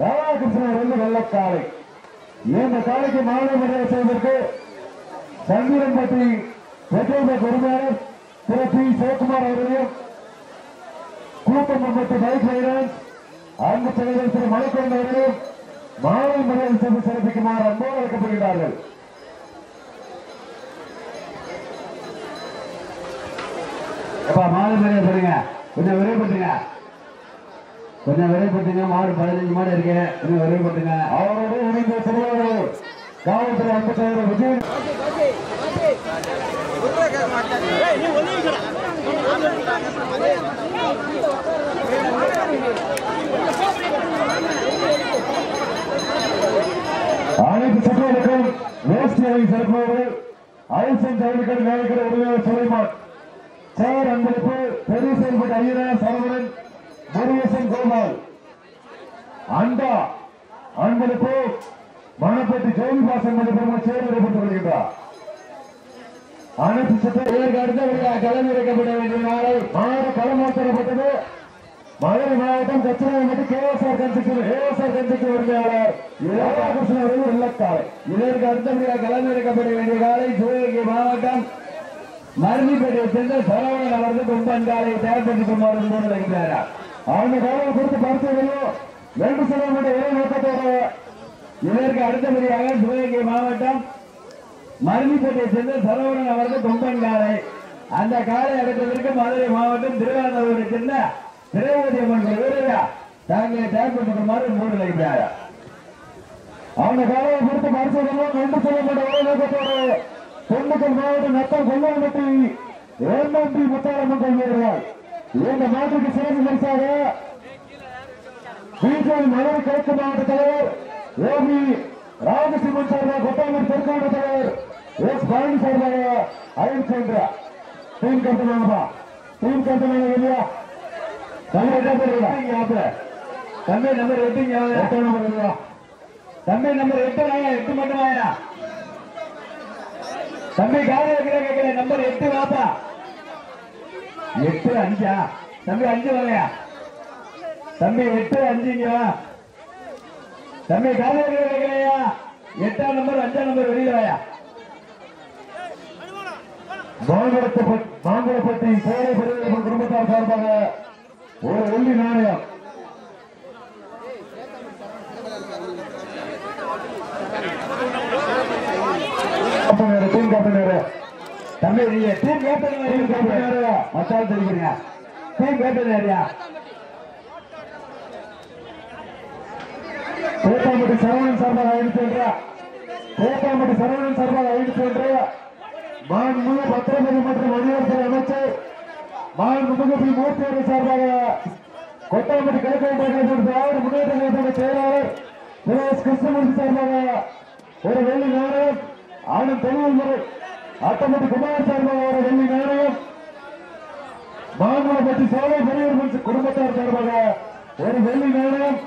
ராதாகிருஷ்ணன் வெள்ளக்காலை. இந்த காலைக்கு மாலை மரியாதை செய்வதற்கு சந்திரன்பட்டி பெட்ரோல் உரிமையாளர் திரு பி சிவகுமார் அவர்களையும் கூட்டம்பட்டு பைக் ரைடர்ஸ் அன்பு தலைவர் திரு மலைக்கொண்ட அவர்களையும் மாலை மரியாதை செய்து சிறப்பிக்குமாறு அன்போடு அழைக்கப்படுகிறார்கள். மாலை மரியாதை சொல்லுங்க, கொஞ்சம் விரைவுபட்டுங்க, கொஞ்சம் விரைவுபட்டுங்க. மாடு 15 மாடு இருக்கு, கொஞ்சம் விரைவுபட்டுங்க. அவரோடு இணைந்த சிறுவர்கள் காவல்துறை அன்பு தலைவர் விஜய் அனைத்து சட்டங்களுக்கும் வேஷ்டியை சிறப்பவர்கள் ஐசன் ஜவுளிக்கடை வேலைக்கடை உரிமையாளர் சுலைமான் சார் அன்பளிப்பு பெரிய செயல்பட்ட ஐயரா சரவணன் முருகேசன் கோபால் அண்டா அன்பளிப்பு மணப்பட்டி ஜோதிபாசன் மதிப்பு சேர்ந்து ஏற்பட்டு வருகின்றார். அனைத்து சட்டங்களுக்கு அடுத்தபடியாக களமிறக்கப்பட வேண்டிய நாளை மாடு களமாற்றப்பட்டது. மதுரை மாவட்டம் கச்சிராயம்பட்டி கேஎஸ்ஆர் கஞ்சிக்கு உரிமையாளர் ராதாகிருஷ்ணன் அவர்கள் வெள்ளக்காலை. இதற்கு அடுத்தபடியாக களமிறக்கப்பட வேண்டிய காலை சிவகங்கை மாவட்டம் மருதிப்பேட்டையை சேர்ந்த சரவணன் அவர்கள் கொம்பன் காலையை தயார்படுத்திக் கொண்டு முன்னிலைக்கிறார். அவங்க காலையை குறித்து பார்த்ததையும் 2 செல்வம் ஒரே நோக்கத்தோடு இதற்கு அடுத்தபடியாக சிவகங்கை மாவட்டம் மருதிப்பேட்டையை சேர்ந்த சரவணன் அவர்கள் கொம்பன் காலை. அந்த காலை அடுத்ததற்கு மதுரை மாவட்டம் திருவாரூரை சேர்ந்த திரௌபதி அம்மன் வீரரா தாங்களை தயார்படுத்துமாறு முன்னிலைக்கிறார். அவங்க காலையை குறித்து பார்த்ததையும் 2 செல்வம் ஒரே நோக்கத்தோடு திண்டுக்கல் மாவட்டம் நத்தம் கொல்லாம்பட்டி ஏமாண்டி முத்தாரம்மன் கொள்வீர்கள். இந்த மாற்றுக்கு சிறப்பு பரிசாக பிஜேபி மதுரை கிழக்கு மாவட்ட தலைவர் ஓபி ராமசிம்மன் சார்பாக கொட்டாமூர் தெற்காவட்ட தலைவர் எஸ் பழனி சார்பாக அறிவிக்கின்ற டீம் கட்டணமா இல்லையா தம்பி நம்பர் 8 தம்பி நம்பர் 8 மட்டும் வாயா தம்பி கால கேட்கிற நம்பர் 8 வாப்பா 8 5 தம்பி 5 வாயா தம்பி 8 5 இங்க வா தம்பி கால கேட்கலையா 8ஆம் நம்பர் 5ஆம் நம்பர் வெளியில வாயா. மாங்குளப்பட்டி சேவை பெரிய குடும்பத்தார் சார்பாக ஒரு வெள்ளி நாணயம் தம்பி நீங்க டீம் கேப்டன் மசால் தெரிவிக்கிறீங்க. Team captain area Kottampatti Saravanan சார்பாக ஐந்து மாண்புமிகு பத்திரப்பதி மற்றும் வணிகத்துறை அமைச்சர் மாண்புமிகு பி மூர்த்தி சார்பாக கொட்டாம்பட்டி கிழக்கு திராவிட முன்னேற்ற கழக செயலாளர் எஸ் கிருஷ்ணமூர்த்தி சார்பாக ஒரு வெள்ளி நாணயம். ஆளும் தெளிவுமுறை ஆட்டம்பட்டி குமார் சார்பாக ஒரு வெள்ளி நாணயம். மாங்குளப்பட்டி சேவை பெரியவர் குடும்பத்தார் சார்பாக ஒரு வெள்ளி நாணயம்.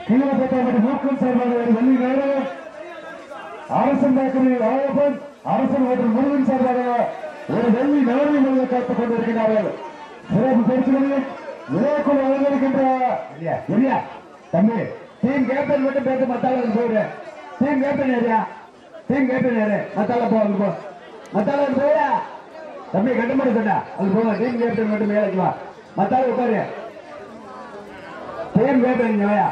கீழப்பட்டாம்பட்டி மூக்கன் சார்பாக ஒரு வெள்ளி நாணயம். அரசன் பேக்கரி ராயப்பன் அரசன் மற்றும் முருகன் சார்பாக ஒரு வெள்ளி நாணயம் காத்துக் கொண்டிருக்கிறார்கள். சிறப்பு பரிசுகளையும் விழாக்குள் அலங்கரிக்கின்ற தம்பி டீம் கேப்டன் மட்டும் பேச மத்தால போயிடு. டீம் கேப்டன் ஏரியா மத்தால போ மத்தால போயா தம்பி கட்டுமடி சொன்னா அது போக. டீம் கேப்டன் மட்டும் வேலைக்கு வா மத்தால உட்காரு. டீம் கேப்டன் வாயா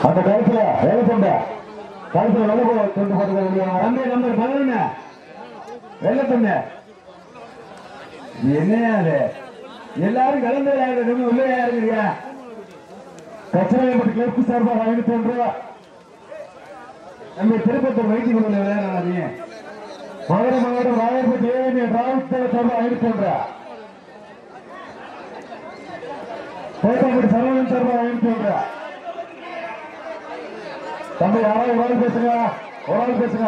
அந்த கருத்துல வேலை கொண்ட கருத்துல வெள்ள கொண்டு போட்டு நம்பர் 11 வெள்ள கொண்ட என்னையா அது எல்லாரும் கலந்து உள்ளே யாருங்க கச்சராயப்பட்டி கிளப்பு சார்பாக 500 ரூபாய் நம்ம திருப்பத்தூர் வைத்திய விளையாடாதீங்க மாவட்டம் ராயப்பட்டி ஏஎன்ஏ டிராவிட் சார்பாக ஐந்து கோட்டாப்பட்டி சரவணன் சார்பாக ஐந்து தம்பி யாராவது ஒரு ஆள் பேசுங்க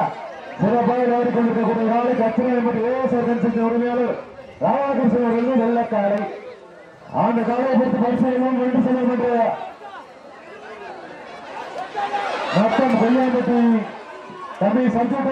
சிறப்பாக விளையாடி கொண்டிருக்கக்கூடிய நாளைக்கு அச்சனை ஏஎஸ்ஆர் கன்சல்ட் உரிமையாளர் ராமகிருஷ்ணன் அவர்கள் வெள்ளக்காரை அந்த காலையை பொறுத்து பரிசீலனை என்று சொல்லப்பட்ட மொத்தம் கொய்யாம்பட்டி தம்பி சஞ்சுட்ட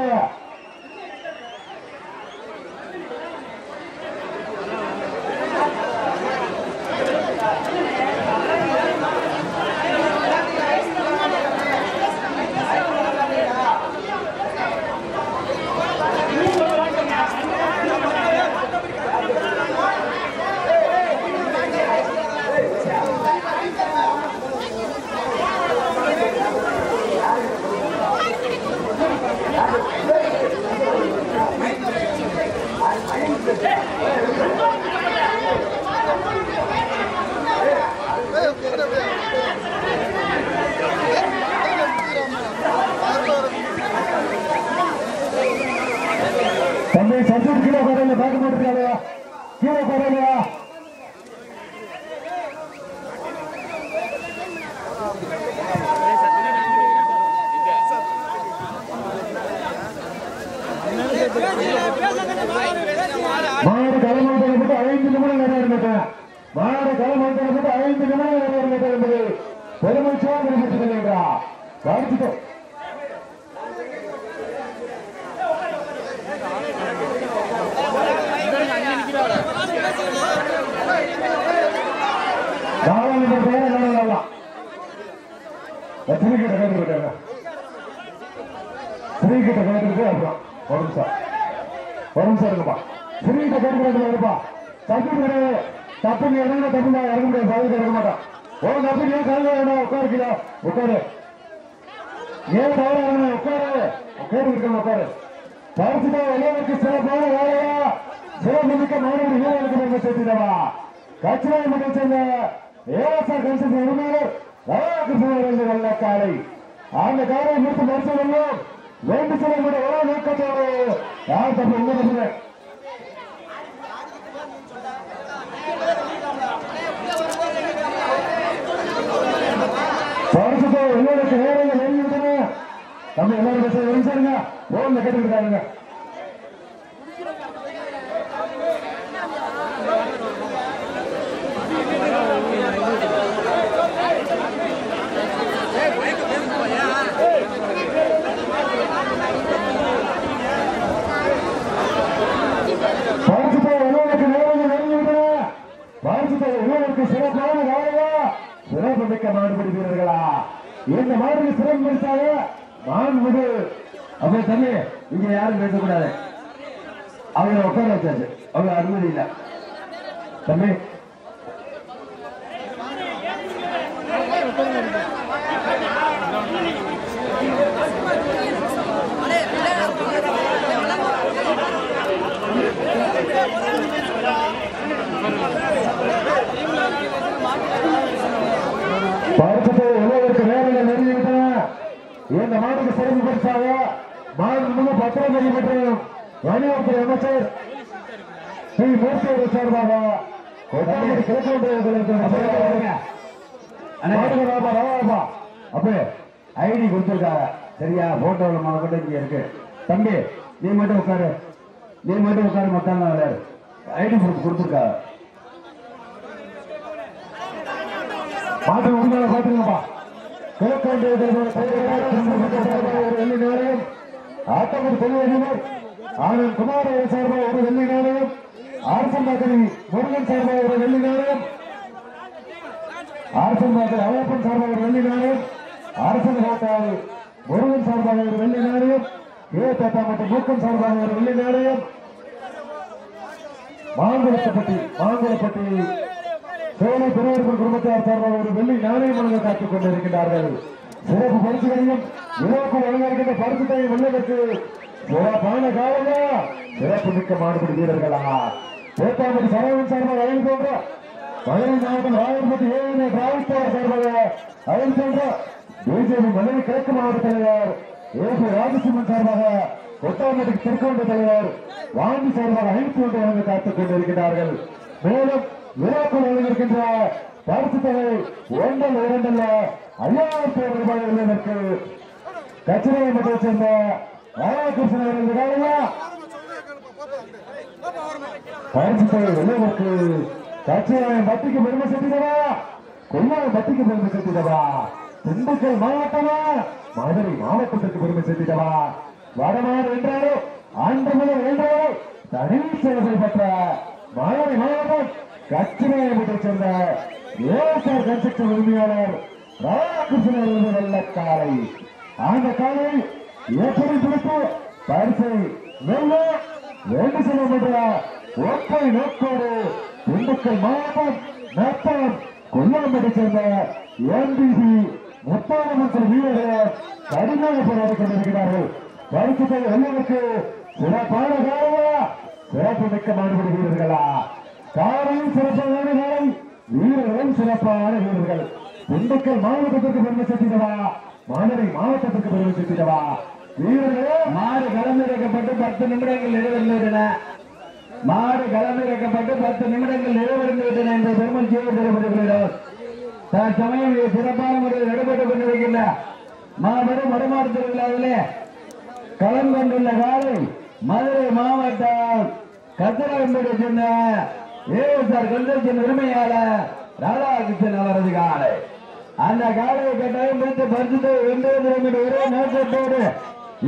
தம்பி சஞ்சூர் கீழே கரையில பார்க்க மாட்டேங்கிறாயா கீழே கரையிலையா மாடு களமாட்டம் போட்டு 5 நிமிடம் நிறைவேறிவிட்டேன் மாடு களமாட்டம் போட்டு 5 நிமிடம் நிறைவேறிவிட்டேன் என்பது பெருமதியாக குறிப்பிட்டுக் கொள்கின்றார் கருத்துட்டோம் ஸ்ரீகிட்ட கேட்டுருக்காங்க ஸ்ரீகிட்ட கேட்டுருக்கு அப்புறம் ஒரு நிமிஷம் இருக்குப்பா ஸ்ரீகிட்ட கேட்டுருப்பா தப்பு கிடையாது தப்புங்க இறங்க தப்புங்க இறங்க முடியாது சாதிக்க இறங்க மாட்டான் ஒரு தப்பு ஏன் கல்வி வேணும் உட்காருக்கீங்க உட்காரு ஏன் தவறு இறங்க உட்காரு கேட்டு இருக்காங்க உட்காரு பரிசுதா இளைஞருக்கு சிறப்பான வேலையா சிறப்புமிக்க மாணவர் இளைஞருக்கு நம்ம சேர்த்துடவா கட்சியை மட்டும் சேர்ந்த ஏஎஸ்ஆர் கன்சல்ட் உரிமையாளர் ராமகிருஷ்ணன் வெள்ளக்காரை அந்த காரை முடித்து பரிசீலனையும் வேண்டு சிலை கூட ஒரே நோக்கத்தோடு யார் தப்பு உங்க தப்பு பரிசுத்தோ எல்லோருக்கு நேரங்கள் எழுதிவிட்டன நம்ம எல்லாரும் பேச விரும்புங்க போன்ல கேட்டுக்கிட்டாங்க சிறப்பான வேலையா சிறப்பு மிக்க மாடுபடி வீரர்களா இந்த மாதிரி சிறப்பு பரிசாக மாண்புமிகு அப்ப தம்பி இங்க யாரும் பேசக்கூடாது அவங்களை உட்கார வச்சாச்சு அவங்க அனுமதி இல்ல தம்பி பரிசுத்தை உலகிற்கு நேரங்கள் நெருங்கிவிட்டன இந்த மாட்டுக்கு சிறப்பு பரிசாக மாண்புமிகு பத்திரப்பதி மற்றும் வணிகத்துறை அமைச்சர் ஸ்ரீ மூர்த்தி அவர்கள் சார்பாக அப்ப ஐடி கொடுத்திருக்காங்க சரியா போட்டோல மட்டும் இங்க இருக்கு தம்பி நீ மட்டும் உட்காரு மொத்தம் விளையாடு ஐடி ப்ரூஃப் கொடுத்திருக்காங்க மாற்ற உரிமையாளர் பார்த்துங்கப்பா கிழக்காண்டு ஒரு வெள்ளி நாணயம் ஆட்டமூர் தொழிலதிபர் ஆனந்த் குமார் சார்பாக ஒரு வெள்ளி நாணயம் அரசன் பாக்கரி முருகன் சார்பாக ஒரு வெள்ளி நாணயம் அரசன் பாக்கரி அழகப்பன் சார்பாக ஒரு வெள்ளி நாணயம் அரசன் கோட்டால் முருகன் சார்பாக ஒரு வெள்ளி நாணயம் ஏ தாத்தா மற்றும் மூக்கன் சார்பாக ஒரு வெள்ளி நாணயம் மாங்குளப்பட்டி சோலை பெரியவர்கள் குடும்பத்தார் சார்பாக ஒரு வெள்ளி நாணயம் வழங்க காத்துக் கொண்டிருக்கிறார்கள் சிறப்பு பரிசுகளையும் விழாக்கு வழங்கியிருக்கின்ற பரிசுத்தையும் வெள்ளதற்கு சிறப்பான காலமா சிறப்பு மிக்க மாடுபடி வீரர்களா கோட்டாம்பட்டி சரவணன் சார்பாக அழைந்து போன்ற மதுரை மாவட்டம் ராயப்பட்டி ஏஎன்ஏ டிராவிட் சார்பாக அழைந்து போன்ற பிஜேபி மதுரை கிழக்கு மாவட்ட தலைவர் ஏபி ராஜசிம்மன் சார்பாக ஒட்டாமட்டுக்கு திருக்கோண்ட தலைவர் வாங்கி சார்பாக 500 வழங்க காத்துக் கொண்டிருக்கிறார்கள். மேலும் விழாக்குள் வழங்கியிருக்கின்ற பரிசு தொகை 1 2 5000 ரூபாய் உள்ளதற்கு கச்சிராயம்பட்டியை சேர்ந்த ராதாகிருஷ்ணன் அவர்கள் பரிசு தொகை உள்ளதற்கு கச்சிராயம் பட்டிக்கு பெருமை சேர்த்திடவா, கொல்லாயம் பட்டிக்கு பெருமை சேர்த்திடவா, திண்டுக்கல் மாவட்டமா மதுரை மாவட்டத்திற்கு பெருமை சேர்த்திடவா, வடமாறு என்றாலும் ஆண்டு முதல் என்றாலும் தனி சேவை பெற்ற மதுரை மாவட்டம் கச்சிராயம்பட்டியை சேர்ந்த ஏஎஸ்ஆர் கன்ஸ்ட்ரக்ஷன் உரிமையாளர் ராதாகிருஷ்ணன் நல்ல காலை. அந்த காலை எப்படி பிடித்து பரிசை வெல்ல வேண்டு செல்லும் என்ற ஒற்றை நோக்கோடு திண்டுக்கல் மாவட்டம் நத்தம் கொல்லாம்பட்டை சேர்ந்த எம்பிபி முத்தாரமன் வீரர்கள் கடுமையாக போராடி கொண்டிருக்கிறார்கள். பரிசுத்தை வெல்லுவதற்கு சிறப்பான காலையா, சிறப்பு மிக்க மாறுபடி வீரர்களா, காலையும் சிறப்பான காலை, வீரர்களும் சிறப்பான வீரர்கள். திண்டுக்கல் மாவட்டத்திற்கு பெருமை சேர்த்திடவா, மதுரை மாவட்டத்திற்கு பெருமை சேர்த்திடவா, வீரர்களே மாடு களமிறக்கப்பட்டு 10 நிமிடங்கள் நிறைவேறின. மாடு களமிறக்கப்பட்டு 10 நிமிடங்கள் நிறைவேறிவிட்டன என்ற பெருமதியை பெறப்படுகிறது. தற்சமயம் சிறப்பான முறையில் நடைபெற்றுக் கொண்டிருக்கின்ற மாபெரும் வடமாடு திருவிழாவிலே களம் கொண்டுள்ள காலை மதுரை மாவட்டம் கச்சிராயம்பட்டியை சேர்ந்த ஏஎஸ்ஆர் கன்ஸ்ட்ரக்ஷன் உரிமையாளர் ராதாகிருஷ்ணன் அவரது காலை. அந்த காலையை கட்டாயம் பிடித்து பரிசுத்தை வென்றுவதற்கு ஒரே நோக்கத்தோடு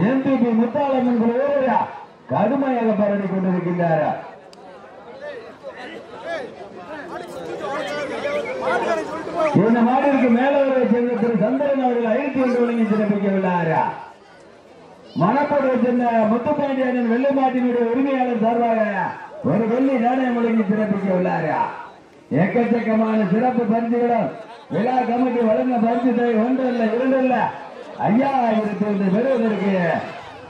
எம்பிபி முத்தாளம்மன் வீரரா கடுமையாக போராடி கொண்டிருக்கின்றார். இந்த மாடிற்கு மேலவரை சேர்ந்த திரு சந்திரன் அவர்கள் 501 வழங்கி சிறப்பிக்கவில்லை. மணப்போடு சேர்ந்த முத்துப்பாண்டியன் வெள்ளை மாட்டினுடைய உரிமையாளர் சார்பாக ஒரு வெள்ளி நாணயம் வழங்கி சிறப்பிக்கவில்லை. எக்கச்சக்கமான சிறப்பு பரிசுகளும் விழா கமிட்டி வழங்க பரிசு தொகை 1 இல்ல 2 இல்ல 5000 பெறுவதற்கு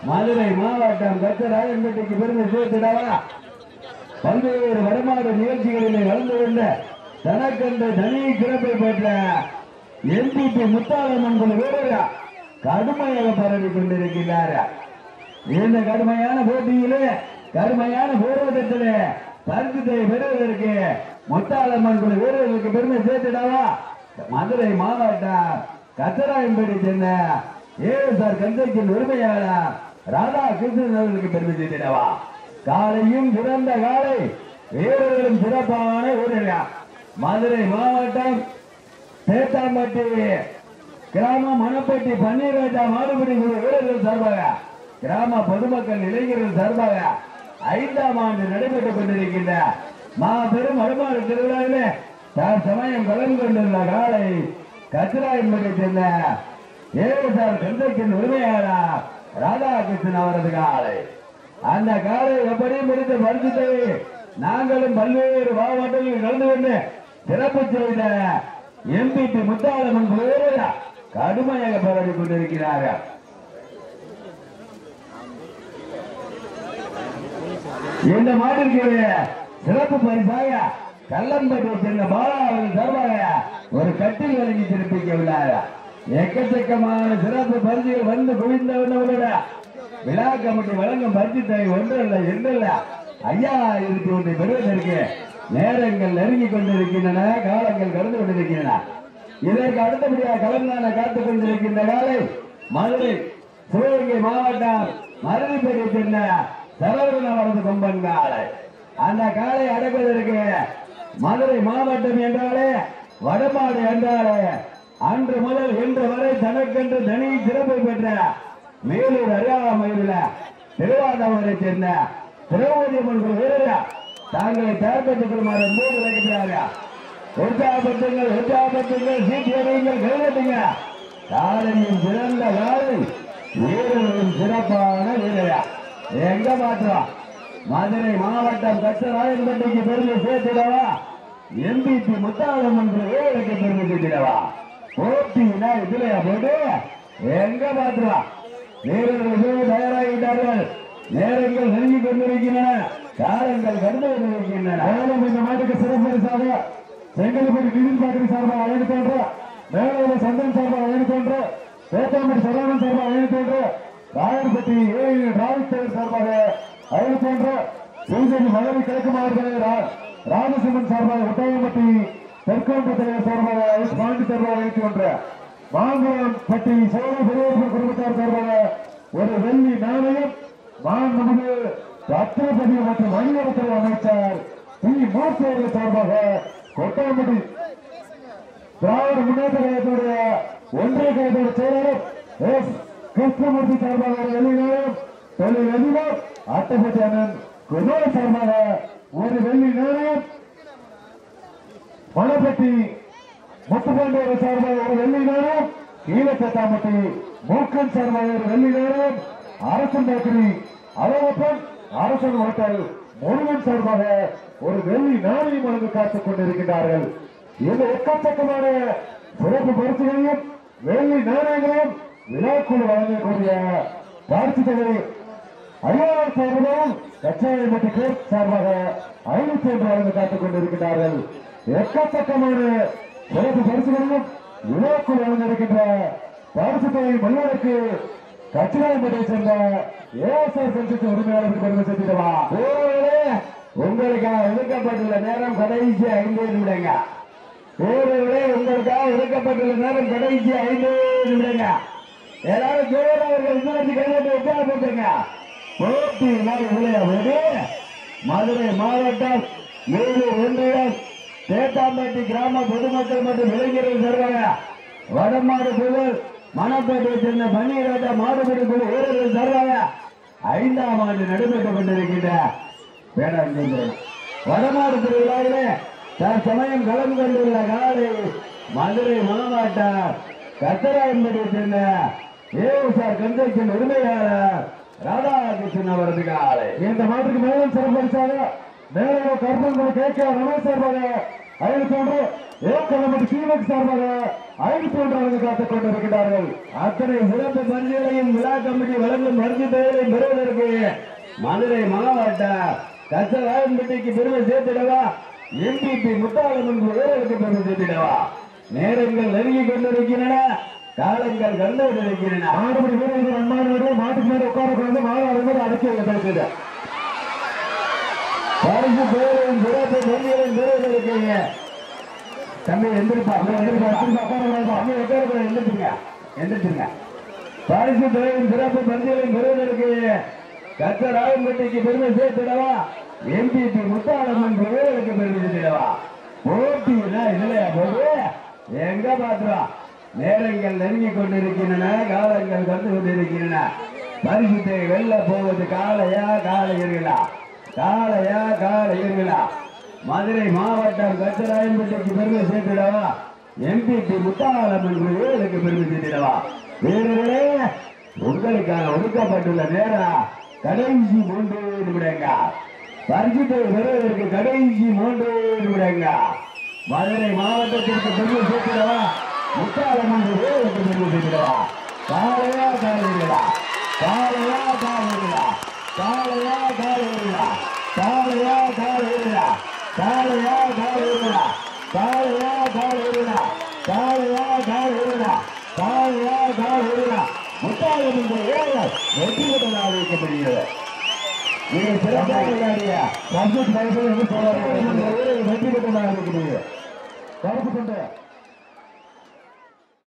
மதுரை மாவட்டம் கச்சிராயம்பட்டிக்கு பெருமை சேர்த்திடவா, பல்வேறு வடமாடு நிகழ்ச்சிகளிலே வளர்ந்து கொண்ட தனக்கென்று தனி சிறப்பை பெற்ற எம்பிபி முத்தாளம்மன் வீரரா கடுமையாக போராடி கொண்டிருக்கிறார். இந்த கடுமையான போட்டியிலே கடுமையான போராட்டத்திலே பரிசுத்தை பெறுவதற்கு முத்தாளம்மன் வீரர்களுக்கு பெருமை சேர்த்திடவா, மதுரை மாவட்டம் கச்சிராயம்பட்டியை சேர்ந்த ஏஎஸ்ஆர் கன்ஸ்ட்ரக்ஷன் உரிமையாளர் ராதாகிருஷ்ணன் அவர்களுக்கு பெருமை சேர்த்திடவா. காலையும் சிறந்த காலை, வீரர்களும் சிறப்பான வீரர்கள். மதுரை மாவட்டம் தேத்தாம்பட்டி கிராமம் மணப்பட்டி பன்னீர்ராஜா மாடுபிடி வீரர்கள் சார்பாக, கிராம பொதுமக்கள் இளைஞர்கள் சார்பாக 5ஆம் ஆண்டு நடைபெற்றுக் கொண்டிருக்கின்ற மாபெரும் வடமாடு திருவிழாவிலே தற்சமயம் கலந்து கொண்டுள்ள காலை கச்சிராயம்பட்டியை சேர்ந்த ஏஎஸ்ஆர் கன்ஸ்ட்ரக்ஷன் உரிமையாளர் ராதாகிருஷ்ணன் அவரது காலை. அந்த காலை எப்படியும் முடித்த பரிசுத்தை நாங்களும் பல்வேறு மாவட்டங்களில் கலந்து கொண்டு சிறப்பு செய்த எம்பிபி முத்தாளம்மன் வீரரா கடுமையாக போராடி கொண்டிருக்கிறார்கள். இந்த மாட்டிற்கு சிறப்பு பரிசாக கல்லம்பட்டியை சேர்ந்த பாலா அவர்கள் சார்பாக ஒரு கட்டில் வழங்கி சிறப்பிக்கவில்லை. எக்கச்சக்கமான சிறப்பு பரிசுகள் வந்து குவிந்தவர்களோட விழா கமிட்டி வழங்கும் பரிசு தொகை 1 இல்ல 2 இல்ல 5001 பெறுவதற்கு நேரங்கள் நெருங்கிக் கொண்டிருக்கின்றன, காலங்கள் கடந்து கொண்டிருக்கின்றன. இதற்கு அடுத்தபடியாக கலந்தான காத்துக் கொண்டிருக்கின்ற காலை மதுரை சிவகங்கை மாவட்டம் மருதிப்பேட்டை சேர்ந்த சரவணன் அவரது கொம்பன் காலை. அந்த காலை அடக்குவதற்கு மதுரை மாவட்டம் என்றாலே வடமாடு என்றாலே அன்று முதல் இன்று வரை தனக்கென்று தனி சிறப்பை பெற்ற மேலூர் அருகாமையில் திருவாதவரை சேர்ந்த திரௌபதி அம்மன் வீரர் தாங்களை தயார் பெற்றுக் கொள்ளுமாறு மூன்று வைக்கிறார்கள். உற்சாகப்படுத்துங்கள், உற்சாகப்படுத்துங்கள், சீட்டியங்கள் கைவிட்டுங்க. காலையும் சிறந்த காலை, வீரர்களும் சிறப்பான வீரரா எங்க மாற்றம் மதுரை மாவட்டம் கச்சிராயம்பட்டிக்கு பெருமை சேர்த்திடவா, எம்பிபி முத்தாளம்மன் வீரருக்கு பெருமை சேர்த்திடவா. போட்டினா இதுலையா போட்டு எங்க மாற்றம் வீரர்கள் தயாராகிவிட்டார்கள். நேரங்கள் நெருங்கிக் கொண்டிருக்கின்றன, காலங்கள் கடந்து கொண்டிருக்கின்றன. இந்த மாட்டுக்கு சிறப்பு பரிசாக செங்கல்பட்டு நிதின் பாட்டில் சார்பாக அழைத்து தோன்ற, மேலே சந்தன் சார்பாக அழைத்து தோன்ற, தேத்தாம்பட்டி சரவணன் சார்பாக அழைத்து தோன்ற, ராயன்பட்டி ஏழு ராவித்தேவர் சார்பாக 51 பிஜேபி மதுரை கிழக்கு மாவட்ட ராமசிம்மன் சார்பாக ஒட்டாயம்பட்டி தெற்காம்பு தலைவர் சார்பாக பாண்டி சார்பாக 51 மாங்குளம்பட்டி சோழ பெரியவர் குடும்பத்தார் சார்பாக ஒரு வெள்ளி நாணயம் மாண்புமிகு ரத்னபதி மற்றும் மணிவரத்துறை அமைச்சர் பி மூர்த்தி அவர்கள் சார்பாக கொட்டாம்பட்டி திராவிட முன்னேற்ற கழகத்துடைய ஒன்றிய கழகத்துடைய செயலாளர் எஸ் கிருஷ்ணமூர்த்தி சார்பாக ஒரு வெள்ளி நாணயம் தொழில் அதிபர் அட்டப்பட்டி அண்ணன் குமார் சார்பாக ஒரு வெள்ளி நாணயம் மணப்பட்டி முத்துப்பாண்டியர் சார்பாக ஒரு வெள்ளி நாணயம் கீழச்சட்டாம்பட்டி மூக்கன் சார்பாக ஒரு வெள்ளி நாணயம் அரசன் பேக்கரி அழகப்பன் அரசன் ஹோட்டல் முருகன் சார்பாக ஒரு வெள்ளி நாணயம் வழங்க காத்துக் கொண்டிருக்கிறார்கள். இந்த எக்கச்சக்கமான சிறப்பு பரிசுகளையும் வெள்ளி நாணயங்களையும் விழாக்குழு வழங்கக்கூடிய பரிசு தொகை 5000 சார்பிலும் கச்சாயம்பட்டி கோர்ட் சார்பாக 500 வழங்க காத்துக் கொண்டிருக்கிறார்கள். எக்கச்சக்கமான சிறப்பு பரிசுகளையும் விழாக்குழு வழங்க இருக்கின்ற பரிசு தொகை மல்லருக்கு கச்சிராயம்பட்டியை சேர்ந்த ஏஎஸ்ஆர் பென்ஷன் உரிமையாளருக்கு பெருமை சேர்த்திடவா. உங்களுக்காக ஒதுக்கப்பட்டுள்ள நேரம் கடைசி 5 நிமிடங்க. உங்களுக்காக ஒதுக்கப்பட்டுள்ள நேரம் கடைசி 5 நிமிடங்க. எல்லாரும் ஜோரவர்கள் கைவிட்டு உட்கார்ந்துங்க. போட்டி விளையாடு மதுரை மாவட்டம் வேலூர் ஒன்றியம் தேத்தாம்பட்டி கிராம பொதுமக்கள் மற்றும் இளைஞர்கள் சார்பாக வடமாடு புகழ் மணப்பேட்டையை சேர்ந்த பன்னீராட்ட மாடுபிடி குழு வீரர்கள் சார்பாக 5ஆம் ஆண்டு நடைபெற்றுக் கொண்டிருக்கின்ற வடமாடு திருவிழாவிலே தற்சமயம் களம் கொண்டுள்ள காலை மதுரை மாவட்டம் கத்தராயன்பட்டியை சேர்ந்த ஏஎஸ்ஆர் கன்ஸ்ட்ரக்ஷன் உரிமையாளர் ராதாகிருஷ்ணன் அவரது காலை. இந்த மாட்டுக்கு மேலும் சிறப்பளிச்சாக மேலும் கருப்பங்குடி KK ரமேஷ் சார்பாக 500 ஏக்கலம்பட்டி சீவக் சார்பாக 500 வழங்க காத்துக் கொண்டிருக்கிறார்கள். அத்தனை சிறப்பு பரிசுகளையும் விழா கமிட்டி வழங்கும் பரிசு தொகைகளையும் பெறுவதற்கு மதுரை மாவட்ட கச்சராயன்பட்டிக்கு பெருமை சேர்த்திடவா எம்பிபி முத்தாளம்மன் வீரர்களுக்கு பெருமை சேர்த்திடவா. நேரங்கள் நெருங்கி கொண்டிருக்கின்றன, காலங்கள் கண்டு கொண்டிருக்கின்றன. ஆடுபடி வீரர்கள் அன்பானோடு மாட்டுக்கு மேலே உட்காரக்கூடாது, மாணவர்கள் அடக்கி வைத்திருக்கிறது. பரிசு தொகைகளையும் சிறப்பு பரிசுகளையும் பெறுவதற்கு தம்பி எந்திரிப்பா எந்திரிச்சுங்க. பரிசு தொகையும் சிறப்பு பரிசுகளையும் பெறுவதற்கு கச்சராயன்பட்டிக்கு பெருமை சேர்த்திடவா எம்பிபி முத்தாளம்மன் வீரர்களுக்கு பெருமை சேர்த்திடவா. போட்டி இல்லையா போது எங்க பாத்துவா. நேரங்கள் நெருங்கி கொண்டிருக்கின்றன, காலங்கள் வந்து கொண்டிருக்கின்றன. பரிசுத்தை வெல்ல போவது காளையா காளையர்களா, காளையா காளையர்களா. மதுரை மாவட்டம் கச்சராயன்பட்டிக்கு பெருமை சேர்த்திடவா எம்பிபி முத்தாளம்மன் வீரர்களுக்கு பெருமை சேர்த்திடவா. வீரர்களே, உங்களுக்காக ஒதுக்கப்பட்டுள்ள நேரம் கடைசி 3 நிமிடங்க. பரிசுத்தை பெறுவதற்கு கடைசி 3 நிமிடங்க. மதுரை மாவட்டத்திற்கு பெருமை சேர்த்திடவா முத்தாளம்மன் வீரர்களுக்கு பெருமை சேர்த்திடவா. காளையா காளையர்களா, காளையா காளையர்களா, காளையா காளையர்களா, காளையா காளையர்களா, காளையா காளையர்களா, காளையா காளையர்களா, காளையா காளையர்களா, காளையா காளையர்களா. முத்தாளம்மன் வீரர்கள் வெற்றி பெற்றதாக வைக்கப்படுகிறது. நீங்க சிறப்பாக விளையாடிய வெற்றி பெற்றதாக வைக்கப்படுகிறது. கருப்பு கொண்டு